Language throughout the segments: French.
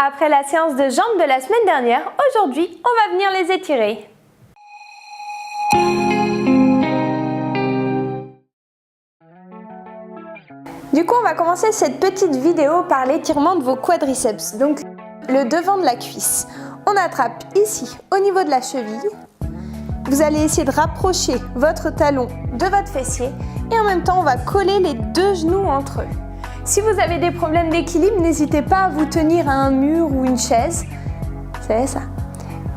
Après la séance de jambes de la semaine dernière, aujourd'hui, on va venir les étirer. Du coup, on va commencer cette petite vidéo par l'étirement de vos quadriceps, donc le devant de la cuisse. On attrape ici, au niveau de la cheville. Vous allez essayer de rapprocher votre talon de votre fessier et en même temps, on va coller les deux genoux entre eux. Si vous avez des problèmes d'équilibre, n'hésitez pas à vous tenir à un mur ou une chaise. C'est ça.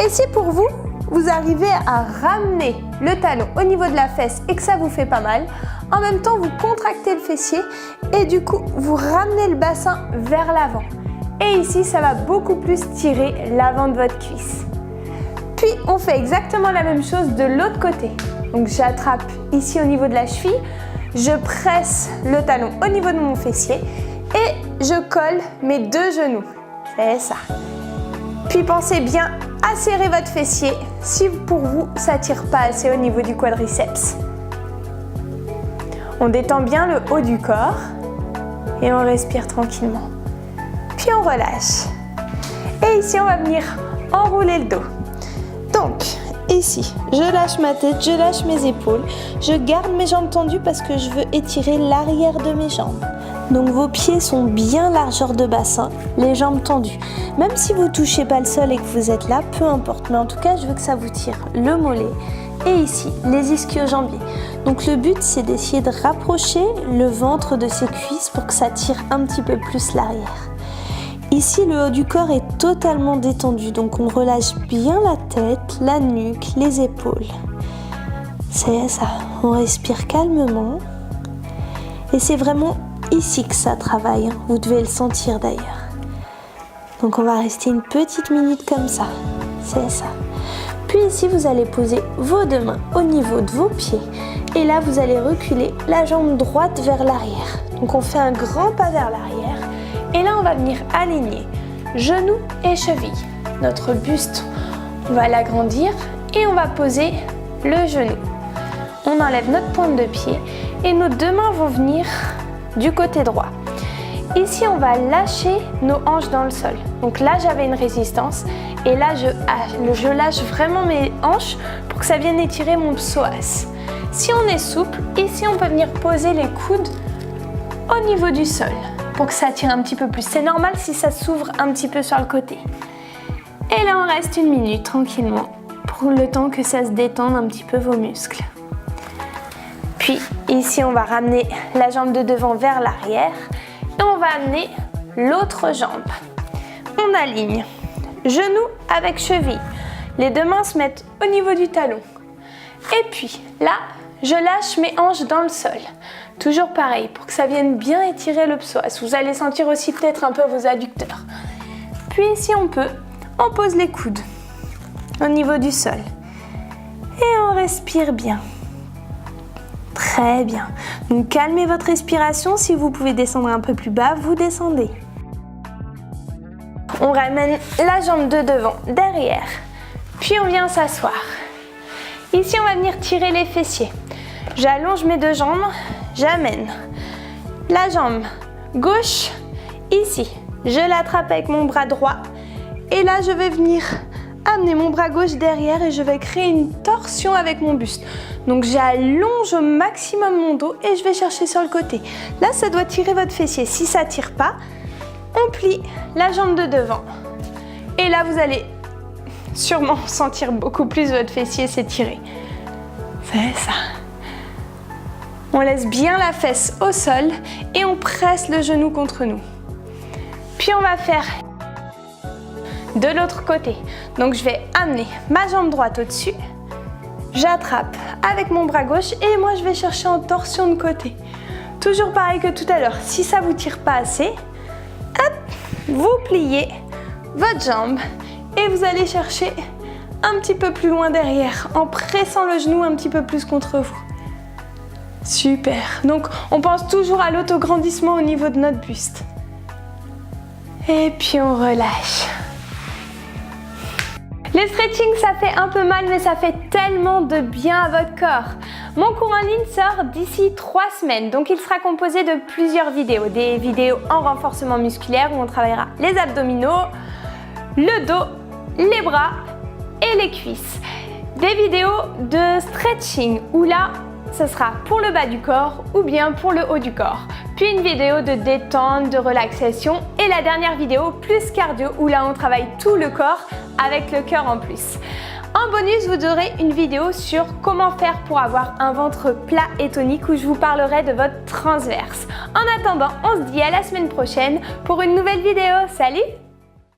Et si pour vous, vous arrivez à ramener le talon au niveau de la fesse et que ça vous fait pas mal, en même temps, vous contractez le fessier et du coup, vous ramenez le bassin vers l'avant. Et ici, ça va beaucoup plus tirer l'avant de votre cuisse. Puis, on fait exactement la même chose de l'autre côté. Donc, j'attrape ici au niveau de la cheville, je presse le talon au niveau de mon fessier et je colle mes deux genoux. C'est ça. Puis, pensez bien à serrer votre fessier si pour vous, ça ne tire pas assez au niveau du quadriceps. On détend bien le haut du corps et on respire tranquillement. Puis on relâche. Et ici, on va venir enrouler le dos. Donc, ici, je lâche ma tête, je lâche mes épaules. Je garde mes jambes tendues parce que je veux étirer l'arrière de mes jambes. Donc, vos pieds sont bien largeur de bassin, les jambes tendues. Même si vous ne touchez pas le sol et que vous êtes là, peu importe. Mais en tout cas, je veux que ça vous tire le mollet. Et ici, les ischio-jambiers. Donc le but, c'est d'essayer de rapprocher le ventre de ses cuisses pour que ça tire un petit peu plus l'arrière. Ici, le haut du corps est totalement détendu, donc on relâche bien la tête, la nuque, les épaules. C'est ça, on respire calmement. Et c'est vraiment ici que ça travaille, hein. Vous devez le sentir d'ailleurs. Donc on va rester une petite minute comme ça, c'est ça. Puis ici, vous allez poser vos deux mains au niveau de vos pieds. Et là, vous allez reculer la jambe droite vers l'arrière. Donc, on fait un grand pas vers l'arrière. Et là, on va venir aligner genoux et chevilles. Notre buste, on va l'agrandir et on va poser le genou. On enlève notre pointe de pied et nos deux mains vont venir du côté droit. Ici, on va lâcher nos hanches dans le sol. Donc là, j'avais une résistance et là, je lâche vraiment mes hanches pour que ça vienne étirer mon psoas. Si on est souple, ici, on peut venir poser les coudes au niveau du sol pour que ça tire un petit peu plus. C'est normal si ça s'ouvre un petit peu sur le côté. Et là, on reste une minute tranquillement pour le temps que ça se détende un petit peu vos muscles. Puis ici, on va ramener la jambe de devant vers l'arrière. Et on va amener l'autre jambe. On aligne genou avec cheville. Les deux mains se mettent au niveau du talon. Et puis là, je lâche mes hanches dans le sol. Toujours pareil, pour que ça vienne bien étirer le psoas. Vous allez sentir aussi peut-être un peu vos adducteurs. Puis si on peut, on pose les coudes au niveau du sol. Et on respire bien. Très bien. Donc calmez votre respiration. Si vous pouvez descendre un peu plus bas, vous descendez. On ramène la jambe de devant derrière. Puis on vient s'asseoir. Ici, on va venir tirer les fessiers. J'allonge mes deux jambes. J'amène la jambe gauche ici. Je l'attrape avec mon bras droit. Et là, je vais venir amener mon bras gauche derrière et je vais créer une torsion avec mon buste. Donc j'allonge au maximum mon dos et je vais chercher sur le côté. Là, ça doit tirer votre fessier. Si ça ne tire pas, on plie la jambe de devant. Et là, vous allez sûrement sentir beaucoup plus votre fessier s'étirer. C'est ça. On laisse bien la fesse au sol et on presse le genou contre nous. Puis on va faire de l'autre côté. Donc je vais amener ma jambe droite au-dessus. J'attrape avec mon bras gauche et moi je vais chercher en torsion de côté. Toujours pareil que tout à l'heure. Si ça ne vous tire pas assez, hop, vous pliez votre jambe et vous allez chercher un petit peu plus loin derrière en pressant le genou un petit peu plus contre vous. Super. Donc on pense toujours à l'autograndissement au niveau de notre buste. Et puis on relâche. Le stretching, ça fait un peu mal, mais ça fait tellement de bien à votre corps. Mon cours en ligne sort d'ici 3 semaines, donc il sera composé de plusieurs vidéos. Des vidéos en renforcement musculaire où on travaillera les abdominaux, le dos, les bras et les cuisses. Des vidéos de stretching où là, ce sera pour le bas du corps ou bien pour le haut du corps. Puis une vidéo de détente, de relaxation et la dernière vidéo plus cardio où là on travaille tout le corps avec le cœur en plus. En bonus, vous aurez une vidéo sur comment faire pour avoir un ventre plat et tonique où je vous parlerai de votre transverse. En attendant, on se dit à la semaine prochaine pour une nouvelle vidéo. Salut!